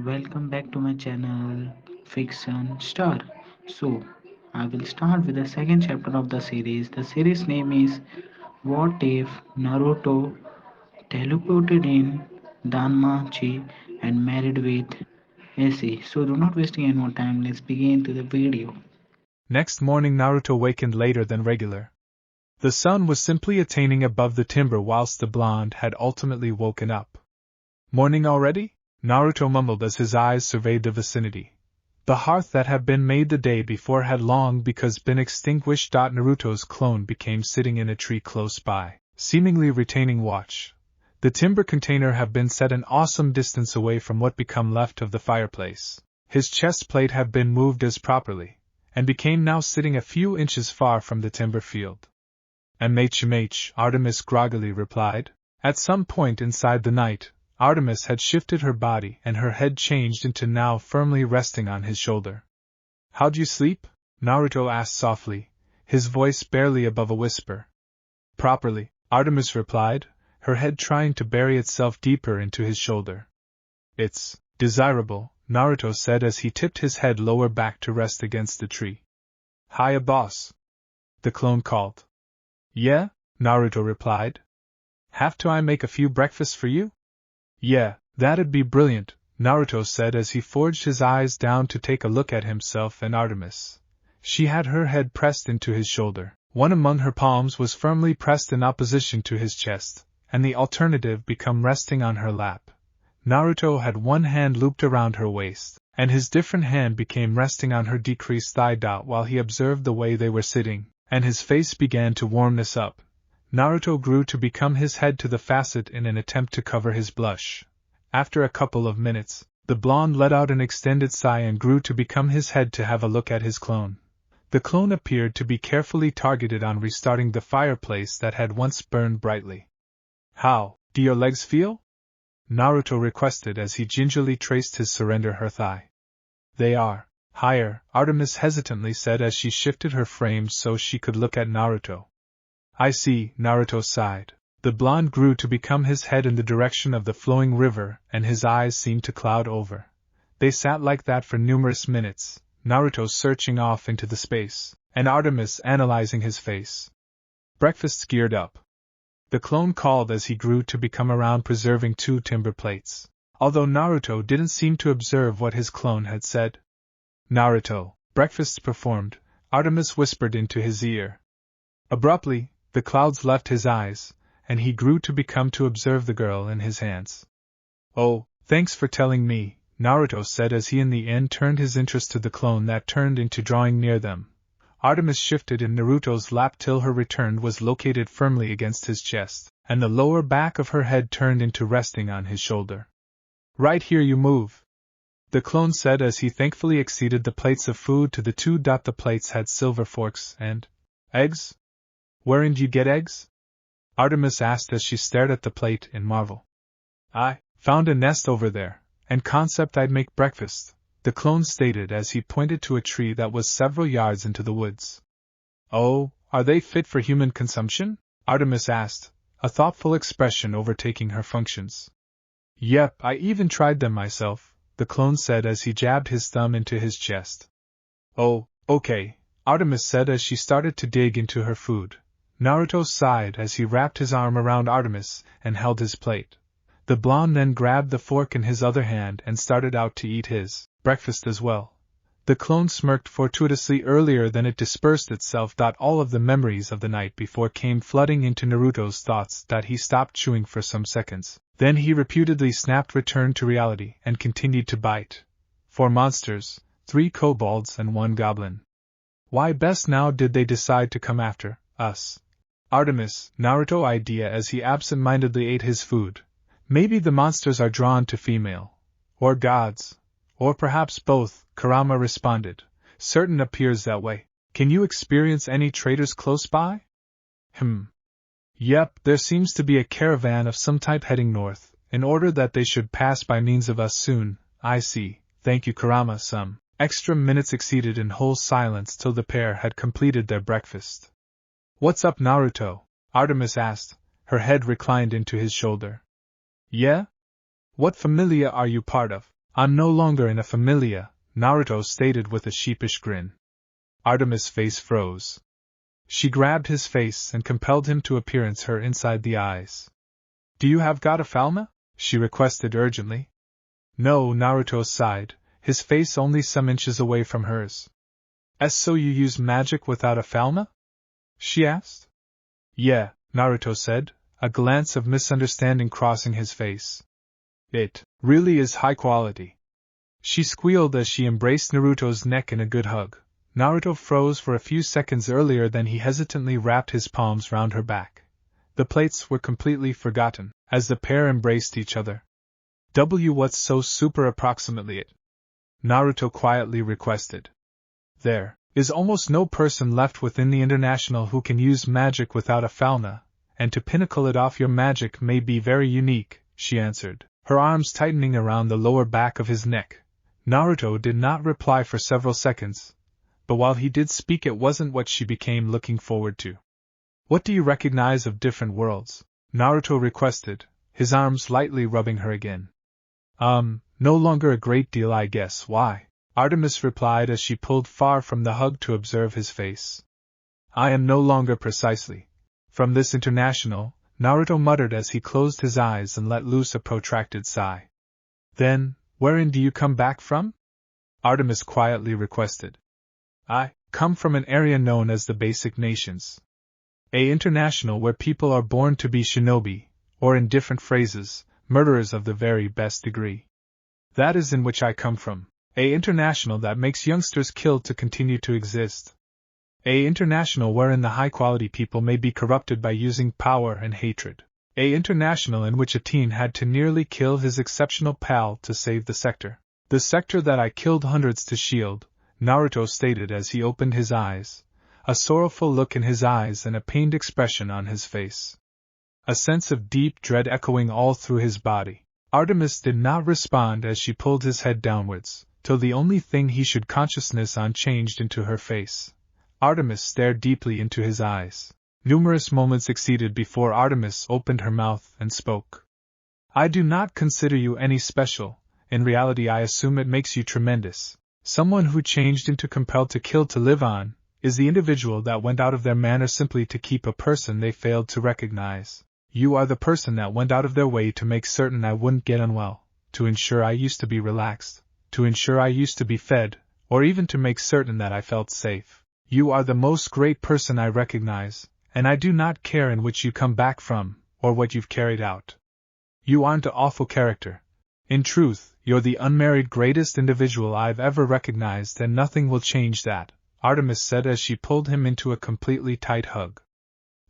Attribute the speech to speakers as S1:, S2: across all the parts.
S1: Welcome back to my channel Fiction Star. So, I will start with the second chapter of the series. The series name is What If Naruto Teleported in Danmachi and Married with Ace. So, do not wasting any more time. Let's begin to the video.
S2: Next morning Naruto wakened later than regular. The sun was simply attaining above the timber whilst the blonde had ultimately woken up. Morning already? Naruto mumbled as his eyes surveyed the vicinity. The hearth that had been made the day before had long because been extinguished. Naruto's clone became sitting in a tree close by, seemingly retaining watch. The timber container had been set an awesome distance away from what become left of the fireplace. His chest plate had been moved as properly, and became now sitting a few inches far from the timber field. MH, Artemis groggily replied. At some point inside the night, Artemis had shifted her body and her head changed into now firmly resting on his shoulder. How'd you sleep? Naruto asked softly, his voice barely above a whisper. Properly, Artemis replied, her head trying to bury itself deeper into his shoulder. It's desirable, Naruto said as he tipped his head lower back to rest against the tree. Hiya, boss. The clone called. Yeah, Naruto replied. Have to I make a few breakfasts for you? Yeah, that'd be brilliant, Naruto said as he forged his eyes down to take a look at himself and Artemis. She had her head pressed into his shoulder. One among her palms was firmly pressed in opposition to his chest, and the alternative become resting on her lap. Naruto had one hand looped around her waist, and his different hand became resting on her decreased thigh. While he observed the way they were sitting, and his face began to warmness up, Naruto grew to become his head to the facet in an attempt to cover his blush. After a couple of minutes, the blonde let out an extended sigh and grew to become his head to have a look at his clone. The clone appeared to be carefully targeted on restarting the fireplace that had once burned brightly. How do your legs feel? Naruto requested as he gingerly traced his surrender her thigh. They are higher, Artemis hesitantly said as she shifted her frame so she could look at Naruto. I see, Naruto sighed. The blonde grew to become his head in the direction of the flowing river, and his eyes seemed to cloud over. They sat like that for numerous minutes, Naruto searching off into the space, and Artemis analyzing his face. Breakfast's geared up. The clone called as he grew to become around preserving two timber plates. Although Naruto didn't seem to observe what his clone had said. Naruto, breakfast's performed, Artemis whispered into his ear. Abruptly, the clouds left his eyes, and he grew to become to observe the girl in his hands. Oh, thanks for telling me, Naruto said as he in the end turned his interest to the clone that turned into drawing near them. Artemis shifted in Naruto's lap till her return was located firmly against his chest, and the lower back of her head turned into resting on his shoulder. Right here you move, the clone said as he thankfully exceeded the plates of food to the two. The plates had silver forks and eggs? Where'd you get eggs? Artemis asked as she stared at the plate in marvel. I found a nest over there, and concept I'd make breakfast, the clone stated as he pointed to a tree that was several yards into the woods. Oh, are they fit for human consumption? Artemis asked, a thoughtful expression overtaking her functions. Yep, I even tried them myself, the clone said as he jabbed his thumb into his chest. Oh, okay, Artemis said as she started to dig into her food. Naruto sighed as he wrapped his arm around Artemis and held his plate. The blonde then grabbed the fork in his other hand and started out to eat his breakfast as well. The clone smirked fortuitously earlier than it dispersed itself. All of the memories of the night before came flooding into Naruto's thoughts. He stopped chewing for some seconds. Then he reputedly snapped return to reality and continued to bite. 4 monsters, 3 kobolds and 1 goblin. Why best now did they decide to come after us? Artemis, Naruto idea as he absent-mindedly ate his food. Maybe the monsters are drawn to female. Or gods. Or perhaps both, Kurama responded. Certain appears that way. Can you experience any traders close by? Yep, there seems to be a caravan of some type heading north, in order that they should pass by means of us soon. I see, thank you Kurama. Some extra minutes exceeded in whole silence till the pair had completed their breakfast. What's up Naruto? Artemis asked, her head reclined into his shoulder. Yeah? What familia are you part of? I'm no longer in a familia, Naruto stated with a sheepish grin. Artemis' face froze. She grabbed his face and compelled him to appearance her inside the eyes. Do you have got a falma? She requested urgently. No, Naruto sighed, his face only some inches away from hers. So you use magic without a falma? She asked. Yeah, Naruto said, a glance of misunderstanding crossing his face. It really is high quality. She squealed as she embraced Naruto's neck in a good hug. Naruto froze for a few seconds earlier, then he hesitantly wrapped his palms round her back. The plates were completely forgotten, as the pair embraced each other. What's so super approximately it? Naruto quietly requested. There is almost no person left within the International who can use magic without a falna, and to pinnacle it off your magic may be very unique, she answered, her arms tightening around the lower back of his neck. Naruto did not reply for several seconds, but while he did speak it wasn't what she became looking forward to. What do you recognize of different worlds? Naruto requested, his arms lightly rubbing her again. No longer a great deal, I guess. Why? Artemis replied as she pulled far from the hug to observe his face. I am no longer precisely from this international, Naruto muttered as he closed his eyes and let loose a protracted sigh. Then, wherein do you come back from? Artemis quietly requested. I come from an area known as the Basic Nations. A international where people are born to be shinobi, or in different phrases, murderers of the very best degree. That is in which I come from. A international that makes youngsters kill to continue to exist. A international wherein the high-quality people may be corrupted by using power and hatred. A international in which a teen had to nearly kill his exceptional pal to save the sector. The sector that I killed hundreds to shield, Naruto stated as he opened his eyes, a sorrowful look in his eyes and a pained expression on his face. A sense of deep dread echoing all through his body. Artemis did not respond as she pulled his head downwards, till the only thing he should consciousness on changed into her face. Artemis stared deeply into his eyes. Numerous moments succeeded before Artemis opened her mouth and spoke. I do not consider you any special, in reality I assume it makes you tremendous. Someone who changed into compelled to kill to live on, is the individual that went out of their manner simply to keep a person they failed to recognize. You are the person that went out of their way to make certain I wouldn't get unwell, to ensure I used to be relaxed, to ensure I used to be fed, or even to make certain that I felt safe. You are the most great person I recognize, and I do not care in which you come back from, or what you've carried out. You aren't an awful character. In truth, you're the unmarried greatest individual I've ever recognized, and nothing will change that, Artemis said as she pulled him into a completely tight hug.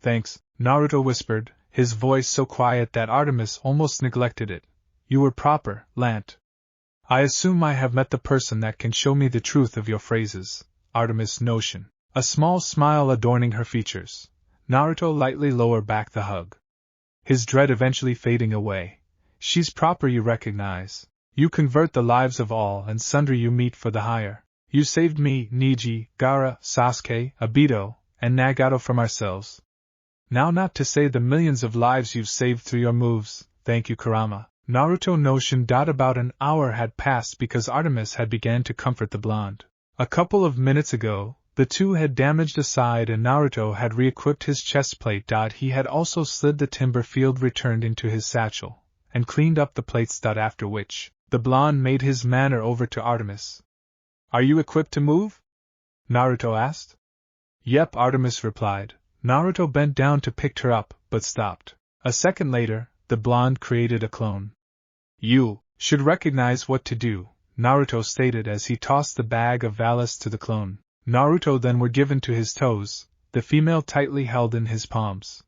S2: Thanks, Naruto whispered, his voice so quiet that Artemis almost neglected it. You were proper, Lant. I assume I have met the person that can show me the truth of your phrases, Artemis notion. A small smile adorning her features. Naruto lightly lowered back the hug. His dread eventually fading away. She's proper, you recognize. You convert the lives of all and sundry you meet for the hire. You saved me, Niji, Gaara, Sasuke, Obito, and Nagato from ourselves. Now not to say the millions of lives you've saved through your moves, thank you Kurama. Naruto notion. About an hour had passed because Artemis had began to comfort the blonde. A couple of minutes ago, the two had damaged a side and Naruto had re-equipped his chest plate. He had also slid the timber field returned into his satchel, and cleaned up the plates. After which, the blonde made his manner over to Artemis. Are you equipped to move? Naruto asked. Yep, Artemis replied. Naruto bent down to pick her up, but stopped. A second later, the blonde created a clone. You should recognize what to do, Naruto stated as he tossed the bag of ballast to the clone. Naruto then were given to his toes, the female tightly held in his palms.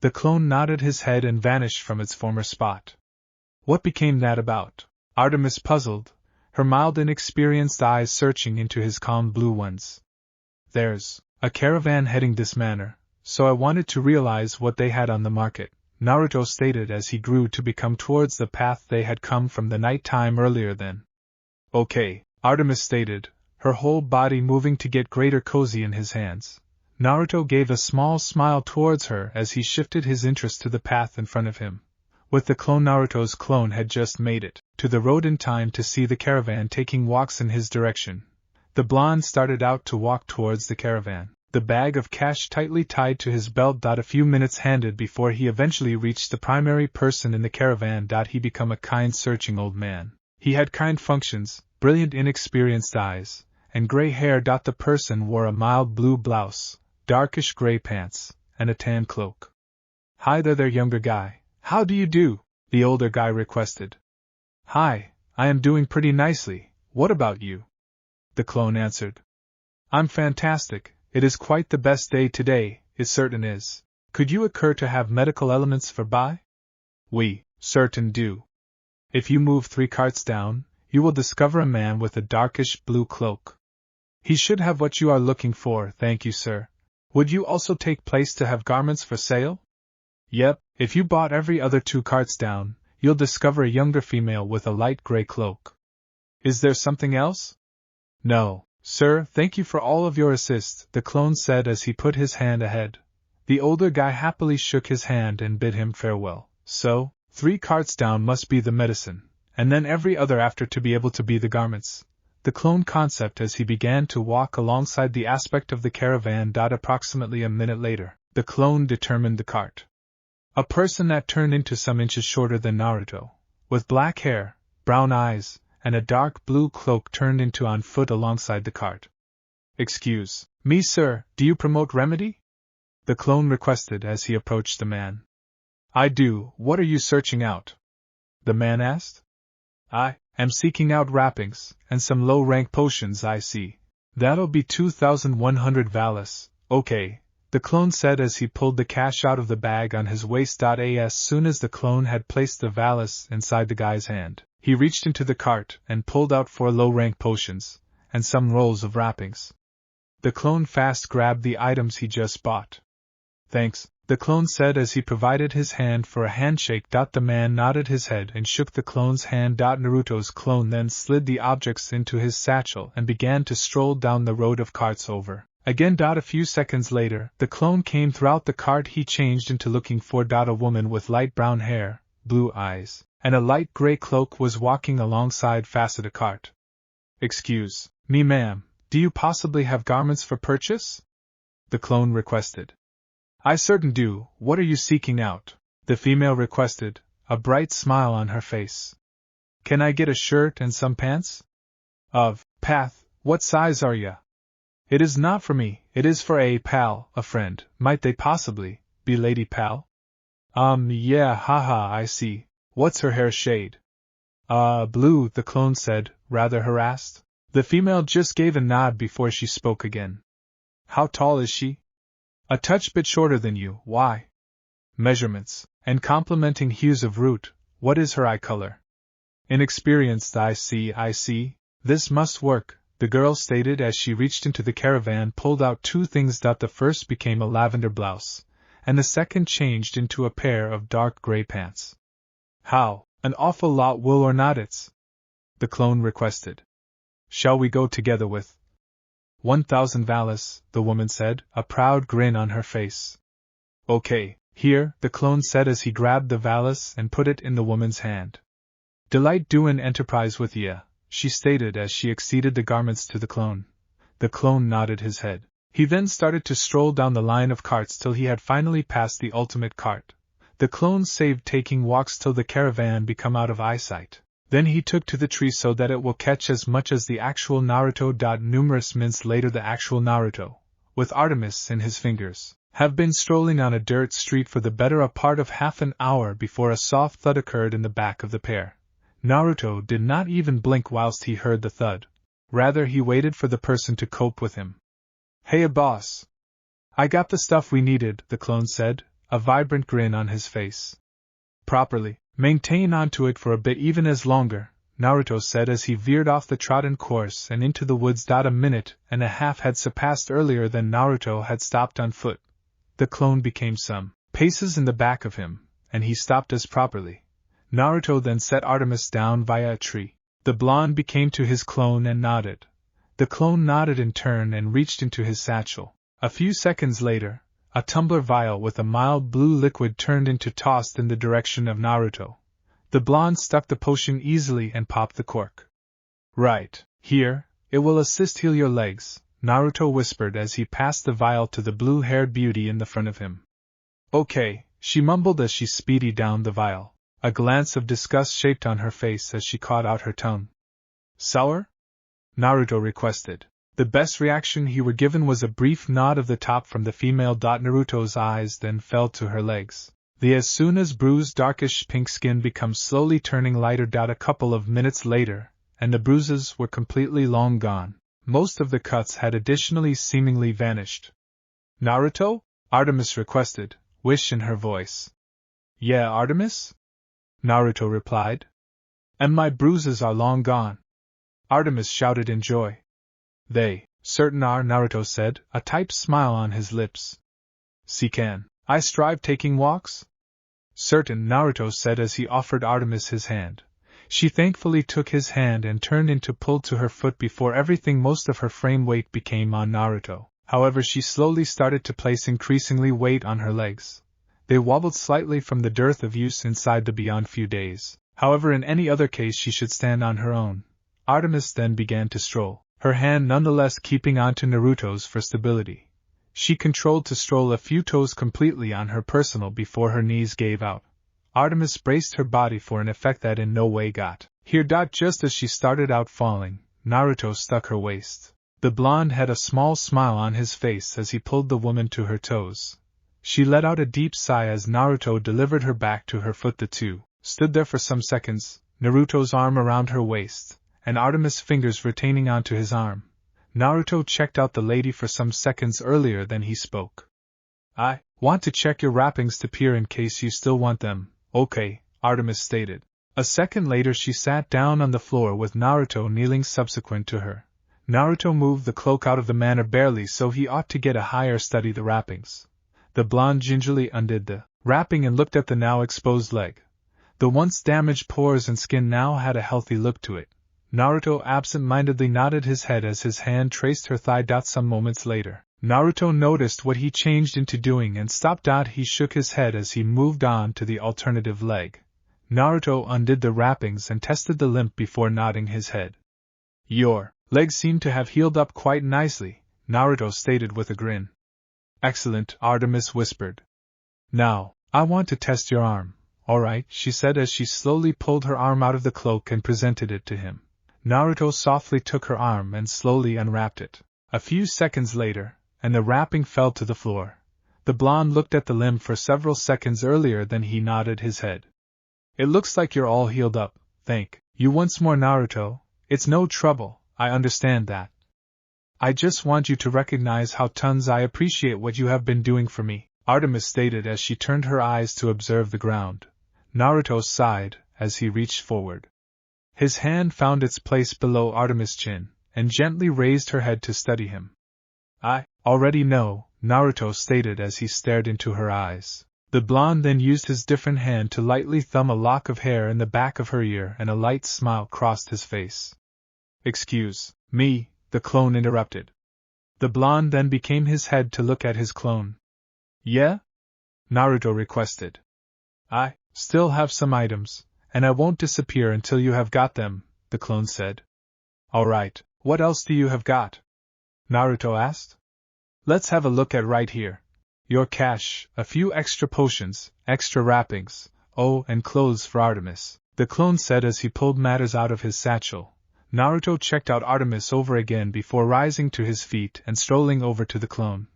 S2: The clone nodded his head and vanished from its former spot. What became that about? Artemis puzzled, her mild inexperienced eyes searching into his calm blue ones. There's a caravan heading this manner, so I wanted to realize what they had on the market, Naruto stated as he grew to become towards the path they had come from the night time earlier then. Okay, Artemis stated, her whole body moving to get greater cozy in his hands. Naruto gave a small smile towards her as he shifted his interest to the path in front of him. With the clone, Naruto's clone had just made it to the road in time to see the caravan taking walks in his direction. The blonde started out to walk towards the caravan, the bag of cash tightly tied to his belt. A few minutes handed before he eventually reached the primary person in the caravan. He became a kind, searching old man. He had kind functions, brilliant, inexperienced eyes, and gray hair. The person wore a mild blue blouse, darkish gray pants, and a tan cloak. "Hi there, younger guy. How do you do?" the older guy requested. "Hi, I am doing pretty nicely. What about you?" the clone answered. "I'm fantastic. It is quite the best day today, it certain is. Could you occur to have medical elements for buy?" "We certain do. If you move 3 carts down, you will discover a man with a darkish blue cloak. He should have what you are looking for, thank you, sir. Would you also take place to have garments for sale?" "Yep, if you bought every other 2 carts down, you'll discover a younger female with a light gray cloak." "Is there something else?" "No, sir, thank you for all of your assist," the clone said as he put his hand ahead. The older guy happily shook his hand and bid him farewell. So, 3 carts down must be the medicine, and then every other after to be able to be the garments. The clone concept as he began to walk alongside the aspect of the caravan. Approximately a minute later, the clone determined the cart. A person that turned into some inches shorter than Naruto, with black hair, brown eyes, and a dark blue cloak turned into on foot alongside the cart. "Excuse me, sir, do you promote remedy?" the clone requested as he approached the man. "I do. What are you searching out?" the man asked. "I am seeking out wrappings, and some low-rank potions, I see. That'll be 2,100 valis, okay," the clone said as he pulled the cash out of the bag on his waist. As soon as the clone had placed the valis inside the guy's hand, he reached into the cart and pulled out 4 low-rank potions, and some rolls of wrappings. The clone fast grabbed the items he just bought. "Thanks," the clone said as he provided his hand for a handshake. The man nodded his head and shook the clone's hand. Naruto's clone then slid the objects into his satchel and began to stroll down the road of carts over. Again. A few seconds later, the clone came throughout the cart. He changed into looking for a woman with light brown hair, blue eyes, and a light gray cloak was walking alongside a cart. "Excuse me, ma'am, do you possibly have garments for purchase?" the clone requested. "I certain do. What are you seeking out?" the female requested, a bright smile on her face. "Can I get a shirt and some pants?" "Of path, what size are ya?" "It is not for me, it is for a pal, a friend. Might they possibly be Lady Pal?" Yeah, haha, I see. What's her hair shade?" Blue," the clone said, rather harassed. The female just gave a nod before she spoke again. "How tall is she?" "A touch bit shorter than you, why?" "Measurements, and complementing hues of root, what is her eye color?" "Inexperienced, I see. This must work," the girl stated as she reached into the caravan, pulled out 2 things. The first became a lavender blouse, and the second changed into a pair of dark gray pants. "How, an awful lot wool or not it's?" the clone requested. "Shall we go together with 1,000 valis, the woman said, a proud grin on her face. "Okay, here," the clone said as he grabbed the valis and put it in the woman's hand. "Delight doin' enterprise with ya," she stated as she acceded the garments to the clone. The clone nodded his head. He then started to stroll down the line of carts till he had finally passed the ultimate cart. The clone saved taking walks till the caravan become out of eyesight. Then he took to the tree so that it will catch as much as the actual Naruto. Numerous minutes later, the actual Naruto, with Artemis in his fingers, have been strolling on a dirt street for the better a part of half an hour before a soft thud occurred in the back of the pair. Naruto did not even blink whilst he heard the thud. Rather, he waited for the person to cope with him. "Hey, boss. I got the stuff we needed," the clone said, a vibrant grin on his face. "Properly. Maintain onto it for a bit, even as longer," Naruto said as he veered off the trodden course and into the woods. A minute and a half had passed earlier than Naruto had stopped on foot. The clone became some paces in the back of him, and he stopped as properly. Naruto then set Artemis down via a tree. The blonde became to his clone and nodded. The clone nodded in turn and reached into his satchel. A few seconds later, A tumbler vial with a mild blue liquid turned into tossed in the direction of Naruto. The blonde stuck the potion easily and popped the cork. Right, here, it will assist heal your legs, Naruto whispered as he passed the vial to the blue-haired beauty in the front of him. Okay, she mumbled as she speedied down the vial. A glance of disgust shaped on her face as she caught out her tongue. Sour? Naruto requested. The best reaction he were given was a brief nod of the top from the female. Naruto's eyes then fell to her legs. As soon as bruised darkish pink skin becomes slowly turning lighter. A couple of minutes later, and the bruises were completely long gone. Most of the cuts had additionally seemingly vanished. Naruto? Artemis requested, wish in her voice. Yeah, Artemis? Naruto replied. And my bruises are long gone. Artemis shouted in joy. They certain are, Naruto said, a tight smile on his lips. See, can I strive taking walks? Certain, Naruto said as he offered Artemis his hand. She thankfully took his hand and turned into pulled to her foot before everything. Most of her frame weight became on Naruto. However, she slowly started to place increasingly weight on her legs. They wobbled slightly from the dearth of use inside the beyond few days. However, in any other case she should stand on her own. Artemis then began to stroll, her hand nonetheless keeping on to Naruto's for stability. She controlled to stroll a few toes completely on her personal before her knees gave out. Artemis braced her body for an effect that in no way got here. Just as she started out falling, Naruto stuck her waist. The blonde had a small smile on his face as he pulled the woman to her toes. She let out a deep sigh as Naruto delivered her back to her foot. The two stood there for some seconds, Naruto's arm around her waist, and Artemis' fingers retaining onto his arm. Naruto checked out the lady for some seconds earlier than he spoke. I want to check your wrappings to peer in case you still want them. Okay, Artemis stated. A second later she sat down on the floor with Naruto kneeling subsequent to her. Naruto moved the cloak out of the manner barely, so he ought to get a higher study the wrappings. The blonde gingerly undid the wrapping and looked at the now exposed leg. The once damaged pores and skin now had a healthy look to it. Naruto absent-mindedly nodded his head as his hand traced her thigh. Some moments later, Naruto noticed what he changed into doing and stopped. He shook his head as he moved on to the alternative leg. Naruto undid the wrappings and tested the limp before nodding his head. Your legs seem to have healed up quite nicely, Naruto stated with a grin. Excellent, Artemis whispered. Now, I want to test your arm. Alright, she said as she slowly pulled her arm out of the cloak and presented it to him. Naruto softly took her arm and slowly unwrapped it. A few seconds later, and the wrapping fell to the floor. The blonde looked at the limb for several seconds earlier, then he nodded his head. It looks like you're all healed up, thank you once more, Naruto. It's no trouble, I understand that. I just want you to recognize how tons I appreciate what you have been doing for me, Artemis stated as she turned her eyes to observe the ground. Naruto sighed as he reached forward. His hand found its place below Artemis' chin, and gently raised her head to study him. I already know, Naruto stated as he stared into her eyes. The blonde then used his different hand to lightly thumb a lock of hair in the back of her ear, and a light smile crossed his face. Excuse me, the clone interrupted. The blonde then became his head to look at his clone. Yeah? Naruto requested. I still have some items, and I won't disappear until you have got them, the clone said. Alright, what else do you have got? Naruto asked. Let's have a look at right here. Your cash, a few extra potions, extra wrappings, oh, and clothes for Artemis, the clone said as he pulled matters out of his satchel. Naruto checked out Artemis over again before rising to his feet and strolling over to the clone.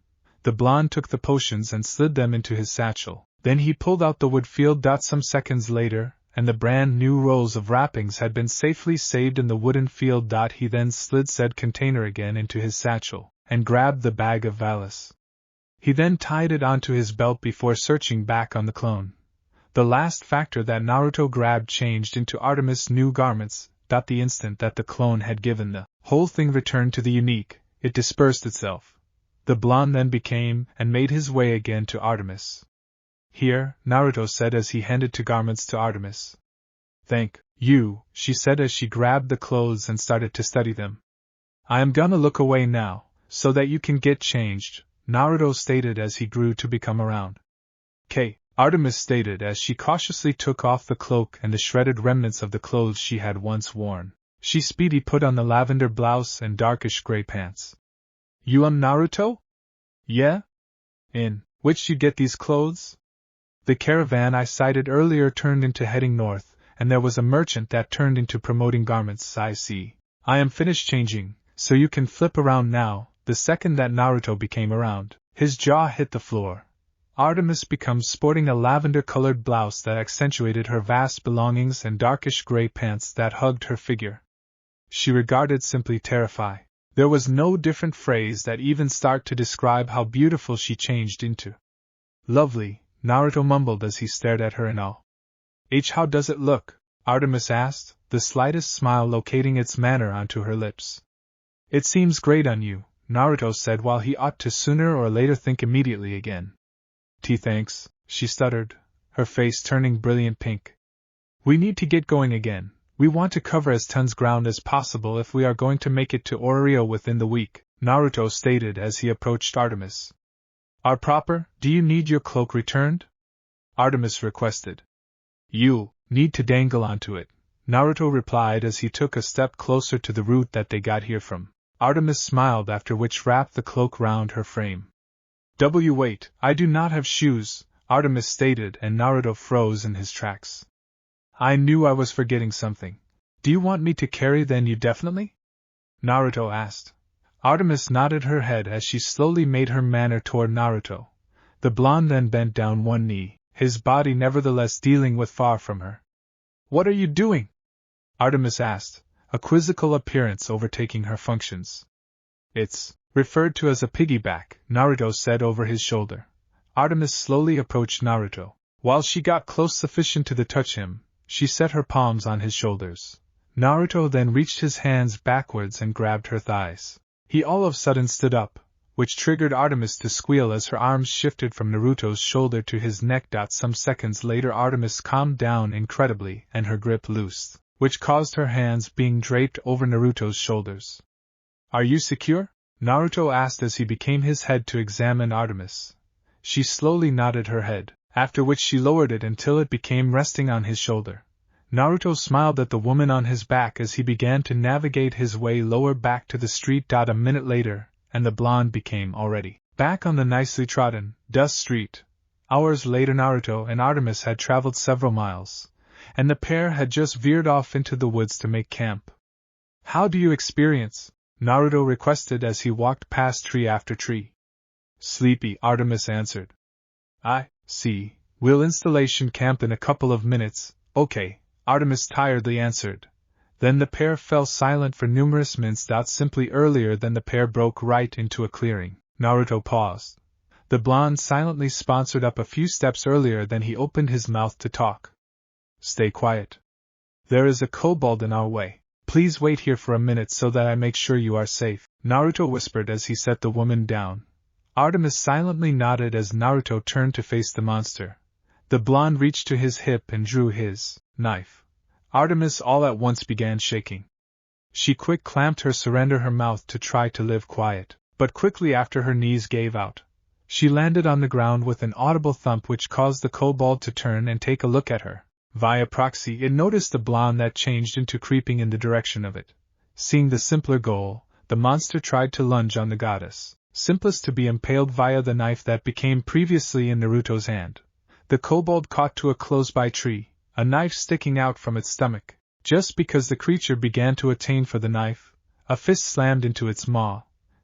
S2: The blonde took the potions and slid them into his satchel. Then he pulled out the wood field. Some seconds later, and the brand new rolls of wrappings had been safely saved in the wooden field. He then slid said container again into his satchel, and grabbed the bag of valise. He then tied it onto his belt before searching back on the clone. The last factor that Naruto grabbed changed into Artemis' new garments. The instant that the clone had given the whole thing returned to the unique, it dispersed itself. The blonde then became and made his way again to Artemis. Here, Naruto said as he handed two garments to Artemis. Thank you, she said as she grabbed the clothes and started to study them. I am gonna look away now, so that you can get changed, Naruto stated as he grew to become around. K. Artemis stated as she cautiously took off the cloak and the shredded remnants of the clothes she had once worn. She speedy put on the lavender blouse and darkish gray pants. You Naruto? Yeah? In which you get these clothes? The caravan I cited earlier turned into heading north, and there was a merchant that turned into promoting garments. I see. I am finished changing, so you can flip around now. The second that Naruto became around, his jaw hit the floor. Artemis becomes sporting a lavender-colored blouse that accentuated her vast belongings and darkish gray pants that hugged her figure. She regarded simply terrified. There was no different phrase that even start to describe how beautiful she changed into. Lovely, Naruto mumbled as he stared at her in awe. How does it look? Artemis asked, the slightest smile locating its manner onto her lips. It seems great on you, Naruto said while he ought to sooner or later think immediately again. Thanks, she stuttered, her face turning brilliant pink. We need to get going again. We want to cover as tons ground as possible if we are going to make it to Oreo within the week, Naruto stated as he approached Artemis. Do you need your cloak returned? Artemis requested. You need to dangle onto it, Naruto replied as he took a step closer to the route that they got here from. Artemis smiled, after which wrapped the cloak round her frame. Wait, I do not have shoes, Artemis stated, and Naruto froze in his tracks. I knew I was forgetting something. Do you want me to carry then? You definitely? Naruto asked. Artemis nodded her head as she slowly made her manner toward Naruto. The blonde then bent down one knee, his body nevertheless dealing with far from her. What are you doing? Artemis asked, a quizzical appearance overtaking her functions. It's referred to as a piggyback, Naruto said over his shoulder. Artemis slowly approached Naruto. While she got close sufficient to touch him, she set her palms on his shoulders. Naruto then reached his hands backwards and grabbed her thighs. He all of a sudden stood up, which triggered Artemis to squeal as her arms shifted from Naruto's shoulder to his neck. Some seconds later Artemis calmed down incredibly and her grip loosed, which caused her hands being draped over Naruto's shoulders. Are you secure? Naruto asked as he became his head to examine Artemis. She slowly nodded her head, after which she lowered it until it became resting on his shoulder. Naruto smiled at the woman on his back as he began to navigate his way lower back to the street. A minute later, and the blonde became already back on the nicely trodden, dust street. Hours later Naruto and Artemis had traveled several miles, and the pair had just veered off into the woods to make camp. How do you experience? Naruto requested as he walked past tree after tree. Sleepy, Artemis answered. I see. We'll installation camp in a couple of minutes. Okay, Artemis tiredly answered. Then the pair fell silent for numerous minutes. Simply earlier than the pair broke right into a clearing. Naruto paused. The blonde silently sponsored up a few steps earlier than he opened his mouth to talk. Stay quiet. There is a kobold in our way. Please wait here for a minute so that I make sure you are safe, Naruto whispered as he set the woman down. Artemis silently nodded as Naruto turned to face the monster. The blonde reached to his hip and drew his knife. Artemis all at once began shaking. She quick clamped her surrender her mouth to try to live quiet, but quickly after her knees gave out. She landed on the ground with an audible thump which caused the kobold to turn and take a look at her. Via proxy it noticed the blonde that changed into creeping in the direction of it. Seeing the simpler goal, the monster tried to lunge on the goddess, simplest to be impaled via the knife that became previously in Naruto's hand. The kobold caught to a close-by tree, a knife sticking out from its stomach. Just because the creature began to attain for the knife, a fist slammed into its maw.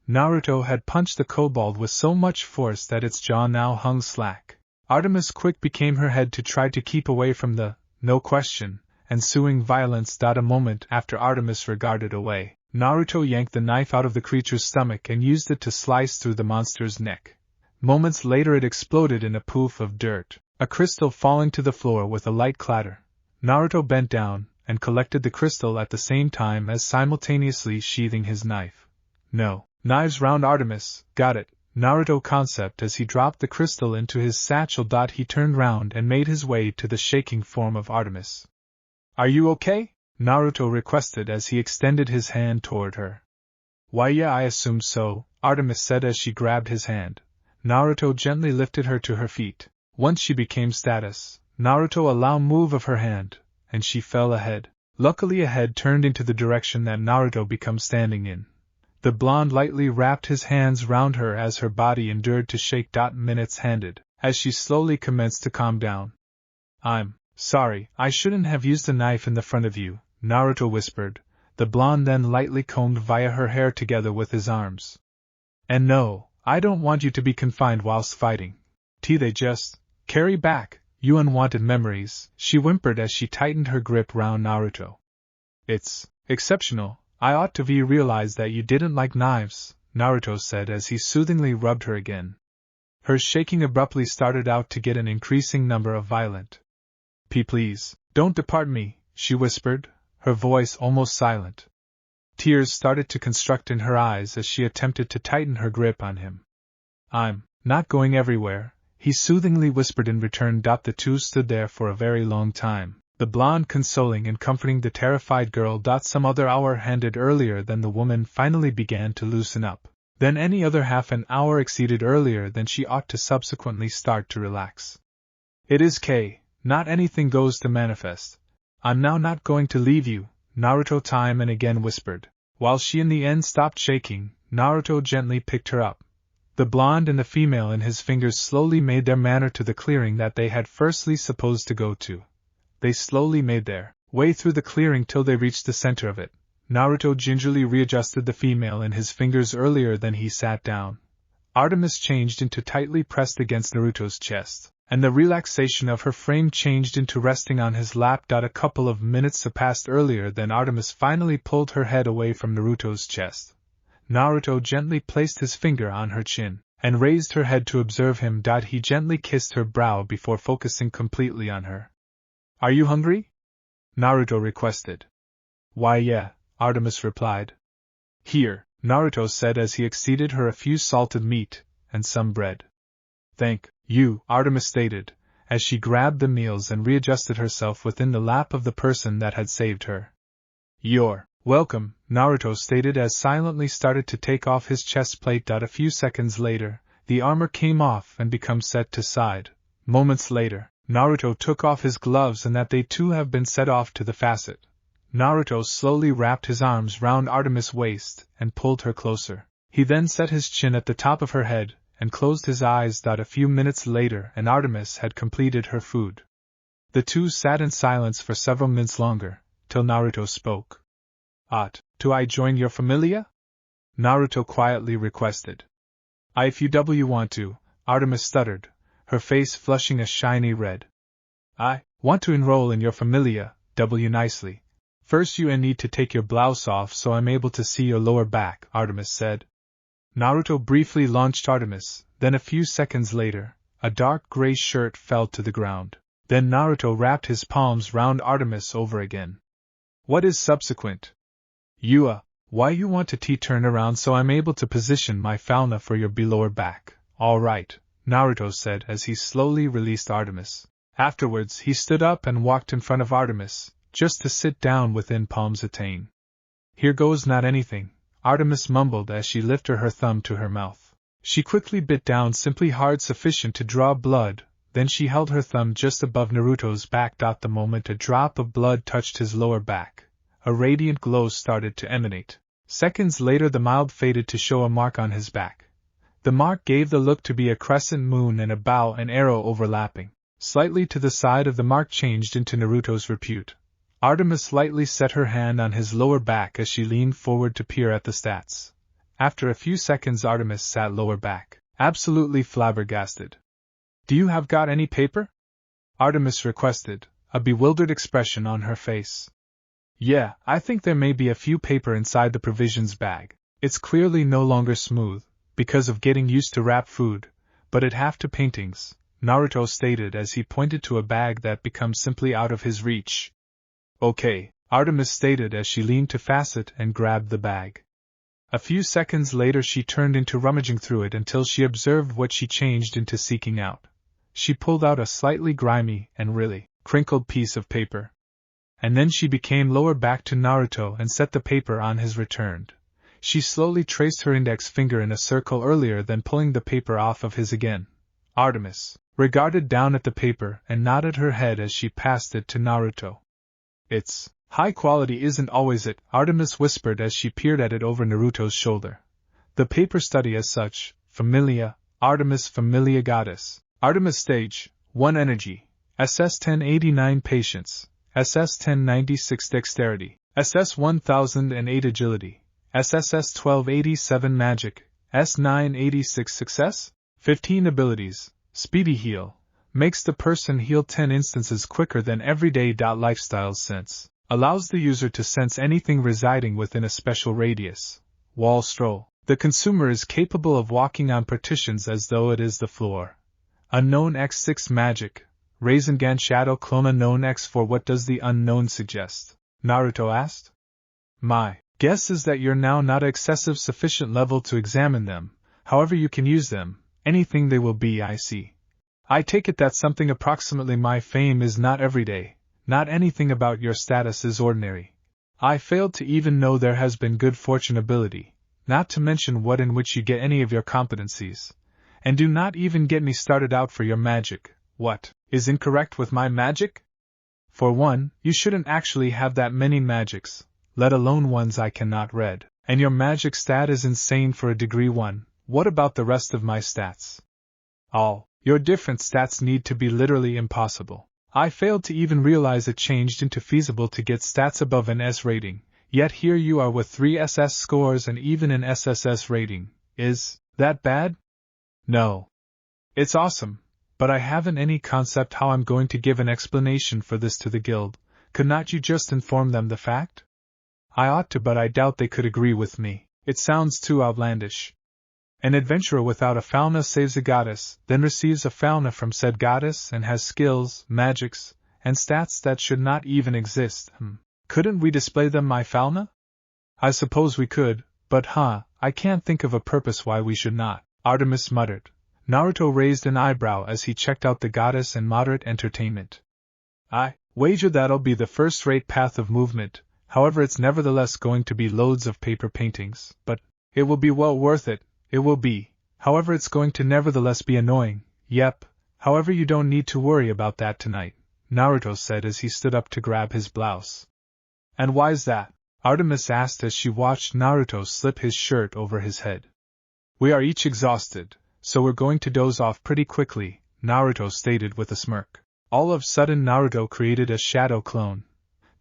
S2: Naruto had punched the kobold with so much force that its jaw now hung slack. Artemis quick became her head to try to keep away from the, no question, ensuing violence. A moment after Artemis regarded away, Naruto yanked the knife out of the creature's stomach and used it to slice through the monster's neck. Moments later it exploded in a poof of dirt, a crystal falling to the floor with a light clatter. Naruto bent down and collected the crystal at the same time as simultaneously sheathing his knife. No knives round Artemis, got it, Naruto concept as he dropped the crystal into his satchel. He turned round and made his way to the shaking form of Artemis. Are you okay? Naruto requested as he extended his hand toward her. Why yeah, I assumed so, Artemis said as she grabbed his hand. Naruto gently lifted her to her feet. Once she became status, Naruto allowed move of her hand, and she fell ahead. Luckily a head turned into the direction that Naruto became standing in. The blonde lightly wrapped his hands round her as her body endured to shake. Minutes handed, as she slowly commenced to calm down. I'm sorry, I shouldn't have used a knife in the front of you, Naruto whispered. The blonde then lightly combed via her hair together with his arms. And no, I don't want you to be confined whilst fighting. They just carry back you unwanted memories, she whimpered as she tightened her grip round Naruto. It's exceptional. I ought to have realized that you didn't like knives, Naruto said as he soothingly rubbed her again. Her shaking abruptly started out to get an increasing number of violent. Please, don't depart me, she whispered, her voice almost silent. Tears started to construct in her eyes as she attempted to tighten her grip on him. I'm not going everywhere, he soothingly whispered in return. The two stood there for a very long time, the blonde consoling and comforting the terrified girl. Some other hour handed earlier than the woman finally began to loosen up. Then any other half an hour exceeded earlier than she ought to subsequently start to relax. It is not anything goes to manifest. I'm now not going to leave you, Naruto time and again whispered. While she in the end stopped shaking, Naruto gently picked her up. The blonde and the female in his fingers slowly made their manner to the clearing that they had firstly supposed to go to. They slowly made their way through the clearing till they reached the center of it. Naruto gingerly readjusted the female in his fingers earlier than he sat down. Artemis changed into tightly pressed against Naruto's chest, and the relaxation of her frame changed into resting on his lap. A couple of minutes passed earlier than Artemis finally pulled her head away from Naruto's chest. Naruto gently placed his finger on her chin, and raised her head to observe him. He gently kissed her brow before focusing completely on her. Are you hungry? Naruto requested. Why yeah, Artemis replied. Here, Naruto said as he acceded her a few salted meat, and some bread. Thank you, Artemis stated, as she grabbed the meals and readjusted herself within the lap of the person that had saved her. You're welcome, Naruto stated as silently started to take off his chest plate. A few seconds later, the armor came off and become set to side. Moments later, Naruto took off his gloves and that they too have been set off to the facet. Naruto slowly wrapped his arms round Artemis' waist and pulled her closer. He then set his chin at the top of her head and closed his eyes. A few minutes later and Artemis had completed her food. The two sat in silence for several minutes longer, till Naruto spoke. Do I join your familia? Naruto quietly requested. If you want to, Artemis stuttered, her face flushing a shiny red. I want to enroll in your familia, nicely. First you need to take your blouse off so I'm able to see your lower back, Artemis said. Naruto briefly launched Artemis, then a few seconds later, a dark gray shirt fell to the ground. Then Naruto wrapped his palms round Artemis over again. What is subsequent? Why you want to turn around so I'm able to position my fauna for your lower back. All right, Naruto said as he slowly released Artemis. Afterwards he stood up and walked in front of Artemis, just to sit down within palm's attain. Here goes not anything, Artemis mumbled as she lifted her thumb to her mouth. She quickly bit down simply hard sufficient to draw blood, then she held her thumb just above Naruto's back. The moment a drop of blood touched his lower back, a radiant glow started to emanate. Seconds later the mild faded to show a mark on his back. The mark gave the look to be a crescent moon and a bow and arrow overlapping. Slightly to the side of the mark changed into Naruto's repute. Artemis lightly set her hand on his lower back as she leaned forward to peer at the stats. After a few seconds Artemis sat lower back, absolutely flabbergasted. Do you have got any paper? Artemis requested, a bewildered expression on her face. Yeah, I think there may be a few paper inside the provisions bag. It's clearly no longer smooth, because of getting used to wrap food, but it have to paintings, Naruto stated as he pointed to a bag that becomes simply out of his reach. Okay, Artemis stated as she leaned to facet and grabbed the bag. A few seconds later she turned into rummaging through it until she observed what she changed into seeking out. She pulled out a slightly grimy and really crinkled piece of paper. And then she became lower back to Naruto and set the paper on his returned. She slowly traced her index finger in a circle earlier than pulling the paper off of his again. Artemis regarded down at the paper and nodded her head as she passed it to Naruto. It's high quality isn't always it, Artemis whispered as she peered at it over Naruto's shoulder. The paper study as such, Familia, Artemis Familia Goddess, Artemis Stage, 1 Energy, SS 1089 Patience, SS 1096 Dexterity, SS 1008 Agility, SSS 1287 Magic, S 986 Success, 15 Abilities, Speedy Heal, makes the person heal 10 instances quicker than everyday. Lifestyles Sense, allows the user to sense anything residing within a special radius. Wall Stroll, the consumer is capable of walking on partitions as though it is the floor. Unknown X6 Magic, Rasengan Shadow Clone Unknown X4. What does the unknown suggest? Naruto asked. My guess is that you're now not excessive sufficient level to examine them, however you can use them, anything they will be. I see. I take it that something approximately my fame is not everyday, not anything about your status is ordinary. I failed to even know there has been good fortune ability, not to mention what in which you get any of your competencies. And do not even get me started out for your magic. What is incorrect with my magic? For one, you shouldn't actually have that many magics, let alone ones I cannot read. And your magic stat is insane for a degree 1. What about the rest of my stats? All your different stats need to be literally impossible. I failed to even realize it changed into feasible to get stats above an S rating, yet here you are with 3 SS scores and even an SSS rating. Is that bad? No. It's awesome, but I haven't any concept how I'm going to give an explanation for this to the guild. Could not you just inform them the fact? I ought to, but I doubt they could agree with me. It sounds too outlandish. An adventurer without a fauna saves a goddess, then receives a fauna from said goddess and has skills, magics, and stats that should not even exist. Couldn't we display them, my fauna? I suppose we could, but I can't think of a purpose why we should not, Artemis muttered. Naruto raised an eyebrow as he checked out the goddess in moderate entertainment. I wager that'll be the first-rate path of movement, however it's nevertheless going to be loads of paper paintings, but it will be well worth it. It will be, however it's going to nevertheless be annoying. Yep, however you don't need to worry about that tonight, Naruto said as he stood up to grab his blouse. And why's that? Artemis asked as she watched Naruto slip his shirt over his head. We are each exhausted, so we're going to doze off pretty quickly, Naruto stated with a smirk. All of a sudden Naruto created a shadow clone.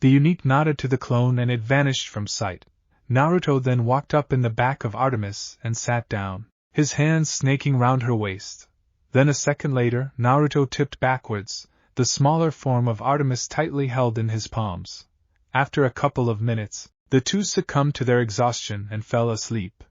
S2: The unique nodded to the clone and it vanished from sight. Naruto then walked up in the back of Artemis and sat down, his hands snaking round her waist. Then a second later, Naruto tipped backwards, the smaller form of Artemis tightly held in his palms. After a couple of minutes, the two succumbed to their exhaustion and fell asleep.